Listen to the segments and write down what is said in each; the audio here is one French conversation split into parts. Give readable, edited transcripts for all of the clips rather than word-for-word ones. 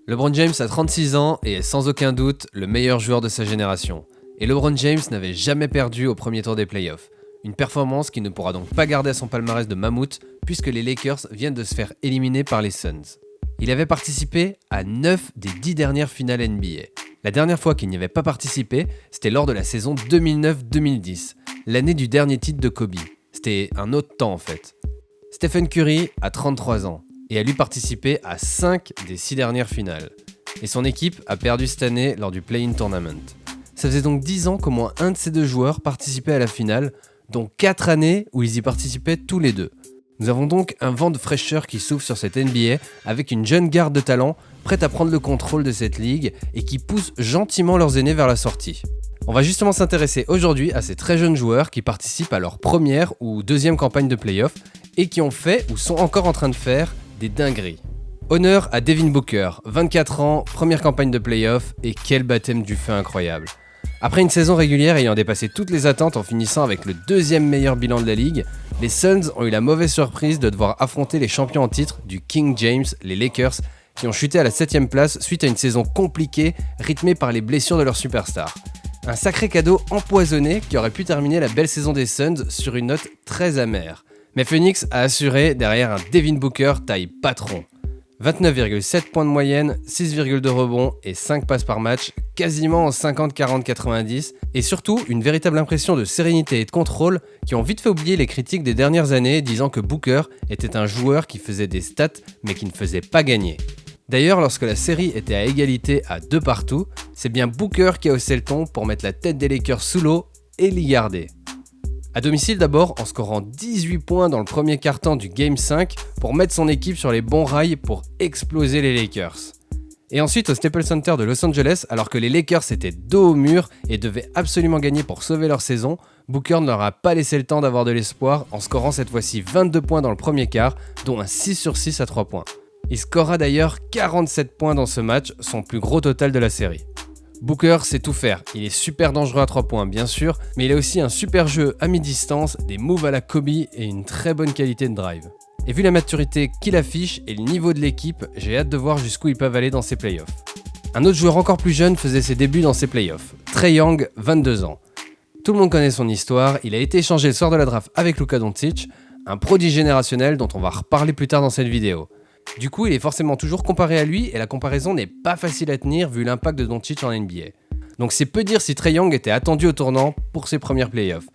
LeBron James a 36 ans et est sans aucun doute le meilleur joueur de sa génération. Et LeBron James n'avait jamais perdu au premier tour des playoffs. Une performance qu'il ne pourra donc pas garder à son palmarès de mammouth puisque les Lakers viennent de se faire éliminer par les Suns. Il avait participé à 9 des 10 dernières finales NBA. La dernière fois qu'il n'y avait pas participé, c'était lors de la saison 2009-2010, l'année du dernier titre de Kobe. C'était un autre temps en fait. Stephen Curry a 33 ans et a lui participé à 5 des 6 dernières finales. Et son équipe a perdu cette année lors du Play-in Tournament. Ça faisait donc 10 ans qu'au moins un de ces deux joueurs participait à la finale, dont 4 années où ils y participaient tous les deux. Nous avons donc un vent de fraîcheur qui souffle sur cette NBA avec une jeune garde de talent prête à prendre le contrôle de cette ligue et qui pousse gentiment leurs aînés vers la sortie. On va justement s'intéresser aujourd'hui à ces très jeunes joueurs qui participent à leur première ou deuxième campagne de playoff et qui ont fait ou sont encore en train de faire des dingueries. Honneur à Devin Booker, 24 ans, première campagne de playoff et quel baptême du feu incroyable. Après une saison régulière ayant dépassé toutes les attentes en finissant avec le deuxième meilleur bilan de la ligue, les Suns ont eu la mauvaise surprise de devoir affronter les champions en titre du King James, les Lakers, qui ont chuté à la 7ème place suite à une saison compliquée rythmée par les blessures de leurs superstars. Un sacré cadeau empoisonné qui aurait pu terminer la belle saison des Suns sur une note très amère. Mais Phoenix a assuré derrière un Devin Booker taille patron. 29,7 points de moyenne, 6,2 rebonds et 5 passes par match, quasiment en 50-40-90, et surtout une véritable impression de sérénité et de contrôle qui ont vite fait oublier les critiques des dernières années disant que Booker était un joueur qui faisait des stats mais qui ne faisait pas gagner. D'ailleurs, lorsque la série était à égalité à 2 partout, c'est bien Booker qui a haussé le ton pour mettre la tête des Lakers sous l'eau et l'y garder. À domicile d'abord, en scorant 18 points dans le premier quart-temps du Game 5 pour mettre son équipe sur les bons rails pour exploser les Lakers. Et ensuite au Staples Center de Los Angeles, alors que les Lakers étaient dos au mur et devaient absolument gagner pour sauver leur saison, Booker ne leur a pas laissé le temps d'avoir de l'espoir en scorant cette fois-ci 22 points dans le premier quart, dont un 6 sur 6 à 3 points. Il scorera d'ailleurs 47 points dans ce match, son plus gros total de la série. Booker sait tout faire, il est super dangereux à 3 points bien sûr, mais il a aussi un super jeu à mi-distance, des moves à la Kobe et une très bonne qualité de drive. Et vu la maturité qu'il affiche et le niveau de l'équipe, j'ai hâte de voir jusqu'où ils peuvent aller dans ces playoffs. Un autre joueur encore plus jeune faisait ses débuts dans ces playoffs, Trae Young, 22 ans. Tout le monde connaît son histoire, il a été échangé le soir de la draft avec Luka Doncic, un prodige générationnel dont on va reparler plus tard dans cette vidéo. Du coup, il est forcément toujours comparé à lui et la comparaison n'est pas facile à tenir vu l'impact de Doncic en NBA. Donc c'est peu dire si Trae Young était attendu au tournant pour ses premières playoffs.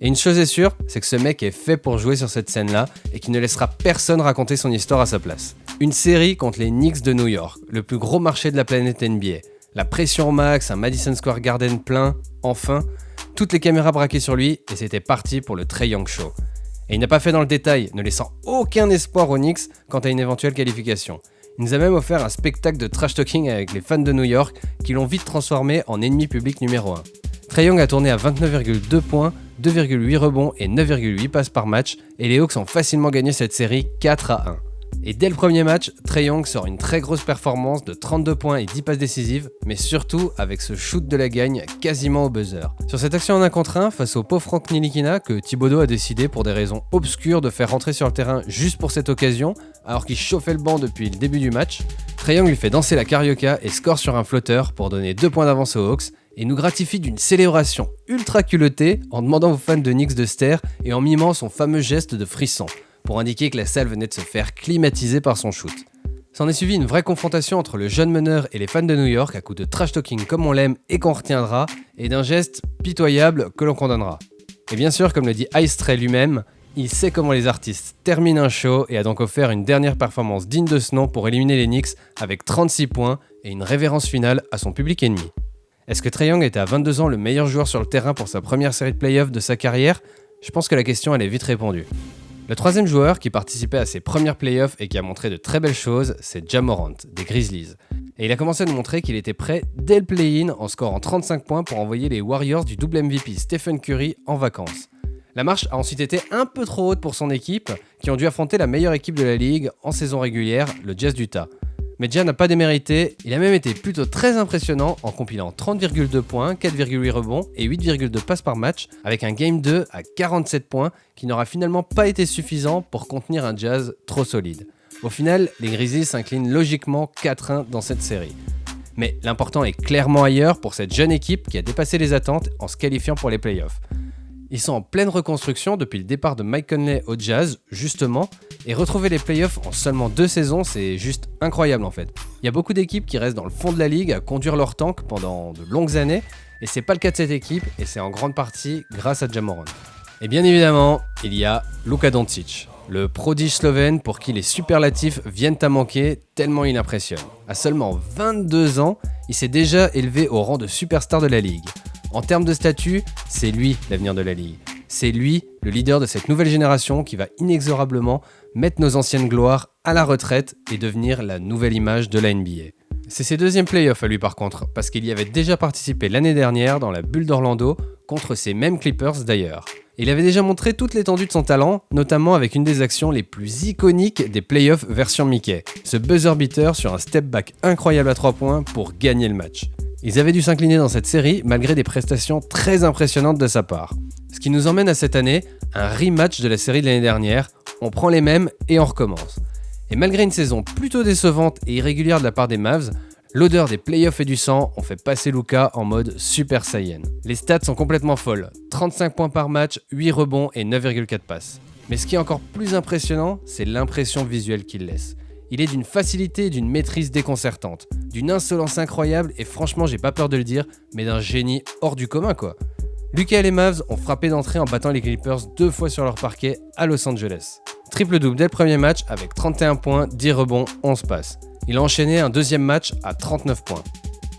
Et une chose est sûre, c'est que ce mec est fait pour jouer sur cette scène-là et qu'il ne laissera personne raconter son histoire à sa place. Une série contre les Knicks de New York, le plus gros marché de la planète NBA. La pression au max, un Madison Square Garden plein, enfin, toutes les caméras braquées sur lui et c'était parti pour le Trae Young Show. Et il n'a pas fait dans le détail, ne laissant aucun espoir aux Knicks quant à une éventuelle qualification. Il nous a même offert un spectacle de trash-talking avec les fans de New York qui l'ont vite transformé en ennemi public numéro 1. Trae Young a tourné à 29,2 points, 2,8 rebonds et 9,8 passes par match et les Hawks ont facilement gagné cette série 4-1. Et dès le premier match, Trae Young sort une très grosse performance de 32 points et 10 passes décisives, mais surtout avec ce shoot de la gagne quasiment au buzzer. Sur cette action en 1 contre 1 face au pauvre Frank Ntilikina que Thibodeau a décidé pour des raisons obscures de faire rentrer sur le terrain juste pour cette occasion, alors qu'il chauffait le banc depuis le début du match, Trae Young lui fait danser la carioca et score sur un flotteur pour donner 2 points d'avance aux Hawks et nous gratifie d'une célébration ultra culottée en demandant aux fans de Knicks de se taire et en mimant son fameux geste de frisson, pour indiquer que la salle venait de se faire climatiser par son shoot. S'en est suivi une vraie confrontation entre le jeune meneur et les fans de New York à coup de trash-talking comme on l'aime et qu'on retiendra, et d'un geste pitoyable que l'on condamnera. Et bien sûr, comme le dit Ice Trae lui-même, il sait comment les artistes terminent un show et a donc offert une dernière performance digne de ce nom pour éliminer les Knicks avec 36 points et une révérence finale à son public ennemi. Est-ce que Trae Young était à 22 ans le meilleur joueur sur le terrain pour sa première série de playoffs de sa carrière ? Je pense que la question elle est vite répondue. Le troisième joueur qui participait à ses premières playoffs et qui a montré de très belles choses, c'est Ja Morant, des Grizzlies. Et il a commencé à nous montrer qu'il était prêt dès le play-in en scorant 35 points pour envoyer les Warriors du double MVP Stephen Curry en vacances. La marche a ensuite été un peu trop haute pour son équipe, qui ont dû affronter la meilleure équipe de la ligue en saison régulière, le Jazz d'Utah. Mais Ja n'a pas démérité, il a même été plutôt très impressionnant en compilant 30,2 points, 4,8 rebonds et 8,2 passes par match, avec un Game 2 à 47 points qui n'aura finalement pas été suffisant pour contenir un Jazz trop solide. Au final, les Grizzlies s'inclinent logiquement 4-1 dans cette série. Mais l'important est clairement ailleurs pour cette jeune équipe qui a dépassé les attentes en se qualifiant pour les playoffs. Ils sont en pleine reconstruction depuis le départ de Mike Conley au Jazz, justement, et retrouver les playoffs en seulement 2 saisons, c'est juste incroyable en fait. Il y a beaucoup d'équipes qui restent dans le fond de la ligue à conduire leur tank pendant de longues années, et c'est pas le cas de cette équipe, et c'est en grande partie grâce à Ja Morant. Et bien évidemment, il y a Luka Doncic, le prodige slovène pour qui les superlatifs viennent à manquer tellement il impressionne. À seulement 22 ans, il s'est déjà élevé au rang de superstar de la ligue. En termes de statut, c'est lui l'avenir de la ligue. C'est lui le leader de cette nouvelle génération qui va inexorablement mettre nos anciennes gloires à la retraite et devenir la nouvelle image de la NBA. C'est ses deuxièmes playoffs à lui par contre, parce qu'il y avait déjà participé l'année dernière dans la bulle d'Orlando, contre ces mêmes Clippers d'ailleurs. Il avait déjà montré toute l'étendue de son talent, notamment avec une des actions les plus iconiques des playoffs version Mickey, ce buzzer beater sur un step back incroyable à 3 points pour gagner le match. Ils avaient dû s'incliner dans cette série malgré des prestations très impressionnantes de sa part. Ce qui nous emmène à cette année, un rematch de la série de l'année dernière, on prend les mêmes et on recommence. Et malgré une saison plutôt décevante et irrégulière de la part des Mavs, l'odeur des playoffs et du sang ont fait passer Luka en mode Super Saiyan. Les stats sont complètement folles, 35 points par match, 8 rebonds et 9,4 passes. Mais ce qui est encore plus impressionnant, c'est l'impression visuelle qu'il laisse. Il est d'une facilité et d'une maîtrise déconcertante, d'une insolence incroyable et franchement j'ai pas peur de le dire, mais d'un génie hors du commun quoi. Luka et les Mavs ont frappé d'entrée en battant les Clippers 2 fois sur leur parquet à Los Angeles. Triple-double dès le premier match avec 31 points, 10 rebonds, 11 passes. Il a enchaîné un deuxième match à 39 points.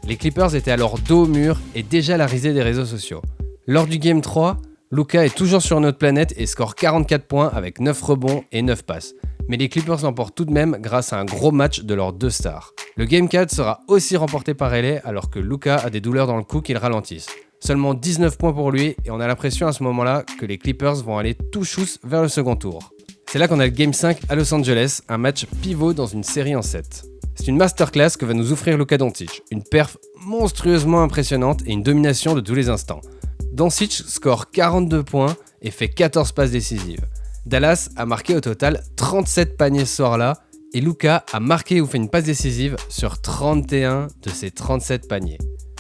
Les Clippers étaient alors dos au mur et déjà la risée des réseaux sociaux. Lors du Game 3, Luka est toujours sur notre planète et score 44 points avec 9 rebonds et 9 passes. Mais les Clippers l'emportent tout de même grâce à un gros match de leurs deux stars. Le Game 4 sera aussi remporté par LA alors que Luka a des douleurs dans le cou qui le ralentissent. Seulement 19 points pour lui et on a l'impression à ce moment-là que les Clippers vont aller tout chousse vers le second tour. C'est là qu'on a le Game 5 à Los Angeles, un match pivot dans une série en 7. C'est une masterclass que va nous offrir Luka Doncic, une perf monstrueusement impressionnante et une domination de tous les instants. Doncic score 42 points et fait 14 passes décisives. Dallas a marqué au total 37 paniers ce soir-là et Luka a marqué ou fait une passe décisive sur 31 de ses 37 paniers.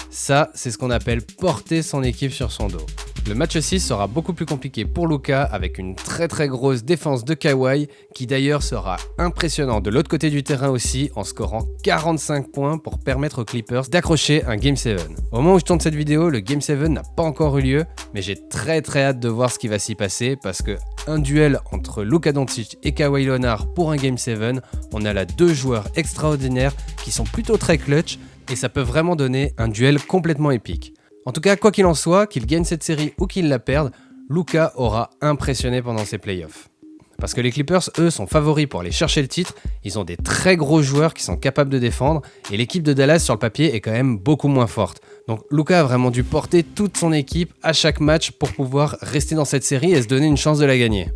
Ça, c'est ce qu'on appelle porter son équipe sur son dos. Le match 6 sera beaucoup plus compliqué pour Luka avec une très grosse défense de Kawhi qui d'ailleurs sera impressionnant de l'autre côté du terrain aussi en scorant 45 points pour permettre aux Clippers d'accrocher un Game 7. Au moment où je tourne cette vidéo, le Game 7 n'a pas encore eu lieu, mais j'ai très hâte de voir ce qui va s'y passer parce que un duel entre Luka Doncic et Kawhi Leonard pour un Game 7, on a là deux joueurs extraordinaires qui sont plutôt très clutch et ça peut vraiment donner un duel complètement épique. En tout cas, quoi qu'il en soit, qu'il gagne cette série ou qu'il la perde, Luka aura impressionné pendant ses playoffs. Parce que les Clippers, eux, sont favoris pour aller chercher le titre, ils ont des très gros joueurs qui sont capables de défendre, et l'équipe de Dallas sur le papier est quand même beaucoup moins forte. Donc Luka a vraiment dû porter toute son équipe à chaque match pour pouvoir rester dans cette série et se donner une chance de la gagner.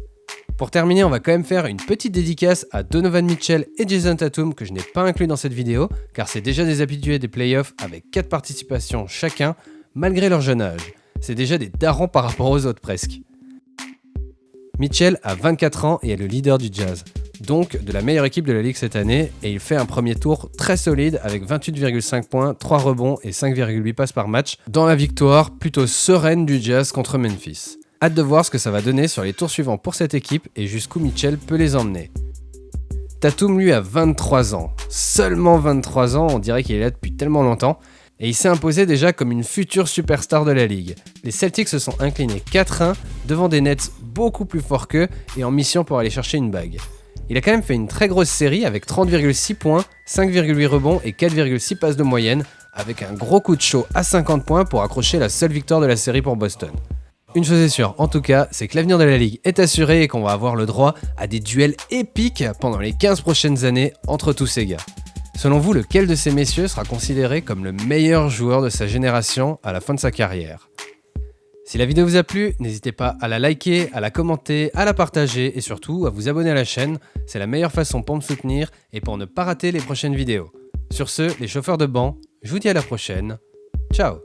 Pour terminer, on va quand même faire une petite dédicace à Donovan Mitchell et Jason Tatum que je n'ai pas inclus dans cette vidéo, car c'est déjà des habitués des playoffs avec 4 participations chacun, malgré leur jeune âge. C'est déjà des darons par rapport aux autres presque. Mitchell a 24 ans et est le leader du Jazz, donc de la meilleure équipe de la ligue cette année, et il fait un premier tour très solide avec 28,5 points, 3 rebonds et 5,8 passes par match dans la victoire plutôt sereine du Jazz contre Memphis. Hâte de voir ce que ça va donner sur les tours suivants pour cette équipe et jusqu'où Mitchell peut les emmener. Tatum lui a 23 ans, seulement 23 ans, on dirait qu'il est là depuis tellement longtemps, et il s'est imposé déjà comme une future superstar de la ligue. Les Celtics se sont inclinés 4-1 devant des Nets beaucoup plus forts qu'eux et en mission pour aller chercher une bague. Il a quand même fait une très grosse série avec 30,6 points, 5,8 rebonds et 4,6 passes de moyenne, avec un gros coup de chaud à 50 points pour accrocher la seule victoire de la série pour Boston. Une chose est sûre, en tout cas, c'est que l'avenir de la ligue est assuré et qu'on va avoir le droit à des duels épiques pendant les 15 prochaines années entre tous ces gars. Selon vous, lequel de ces messieurs sera considéré comme le meilleur joueur de sa génération à la fin de sa carrière ? Si la vidéo vous a plu, n'hésitez pas à la liker, à la commenter, à la partager et surtout à vous abonner à la chaîne. C'est la meilleure façon pour me soutenir et pour ne pas rater les prochaines vidéos. Sur ce, les chauffeurs de banc, je vous dis à la prochaine. Ciao!